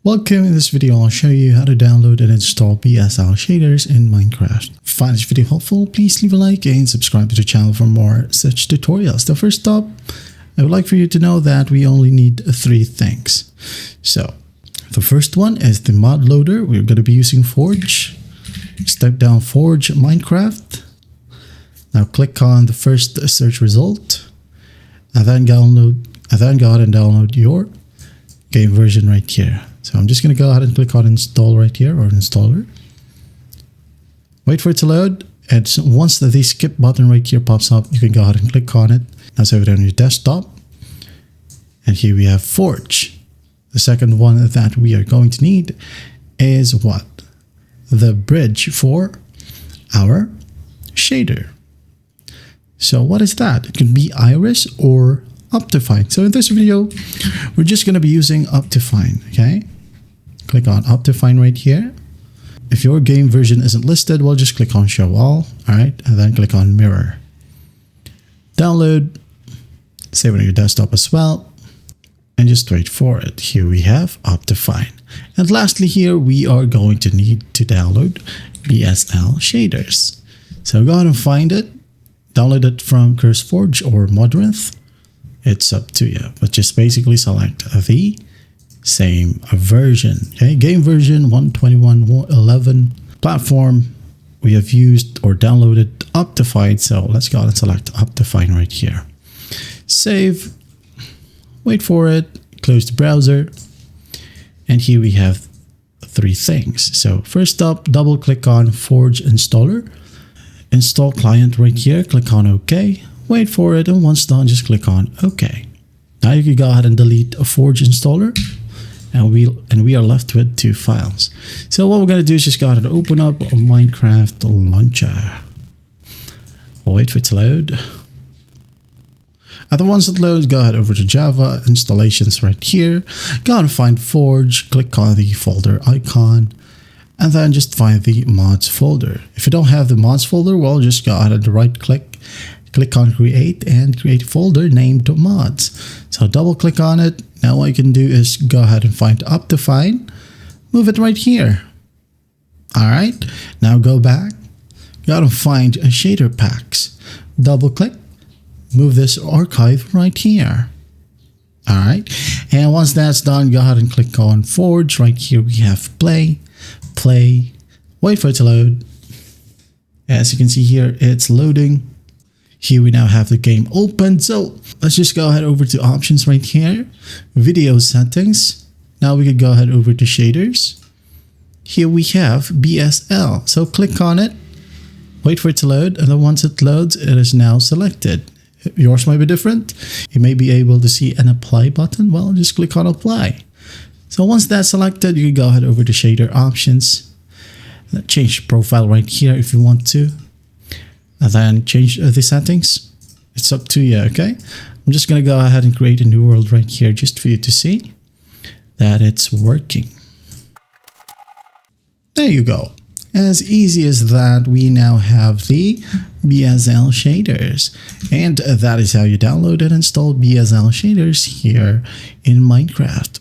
Welcome. In this video, I'll show you how to download and install BSL shaders in Minecraft. If you find this video helpful, please leave a like and subscribe to the channel for more such tutorials. So first up, I would like for you to know that we only need three things. So the first one is the mod loader. We're going to be using Forge. Just type down Forge Minecraft. Now click on the first search result and then go ahead and download your game version right here. So I'm just going to go ahead and click on install right here, or installer. Wait for it to load, and once the skip button right here pops up, you can go ahead and click on it. Now save it on your desktop. And here we have Forge. The second one that we are going to need is what? The bridge for our shader. So what is that? It can be Iris or Optifine. So in this video, we're just going to be using Optifine, okay? Click on Optifine right here. If your game version isn't listed, well, just click on Show All, all right? And then click on Mirror. Download, save it on your desktop as well, and just wait for it. Here we have Optifine. And lastly here, we are going to need to download BSL shaders. So go ahead and find it. Download it from CurseForge or Modrinth. It's up to you, but just basically select the same version. Okay, game version 1.21.11. Platform, we have used or downloaded Optifine, so let's go ahead and select Optifine right here. Save, wait for it, close the browser, and here we have three things. So first up, double click on Forge installer, install client right here, click on OK. Wait for it, and once done, just click on OK. Now you can go ahead and delete a Forge installer, and we are left with two files. So what we're going to do is just go ahead and open up a Minecraft launcher. Wait for it to load. And then once it loads, go ahead over to Java installations right here. Go ahead and find Forge, click on the folder icon, and then just find the mods folder. If you don't have the mods folder, well, just go ahead and right click on create and create a folder named mods. So double click on it. Now what you can do is go ahead and find Optifine, move it right here. All right, now go back, go ahead and find shader packs, double click, move this archive right here. All right, and once that's done, go ahead and click on Forge. Right here we have play, wait for it to load. As you can see here, it's loading. Here we now have the game open. So let's just go ahead over to options right here, video settings. Now we can go ahead over to shaders. Here we have BSL. So click on it, wait for it to load, and then once it loads, it is now selected. Yours might be different. You may be able to see an apply button. Well, just click on apply. So once that's selected, you can go ahead over to shader options. Change profile right here if you want to. And then change the settings. It's up to you, okay? I'm just going to go ahead and create a new world right here just for you to see that it's working. There you go. As easy as that, we now have the BSL shaders. And that is how you download and install BSL shaders here in Minecraft.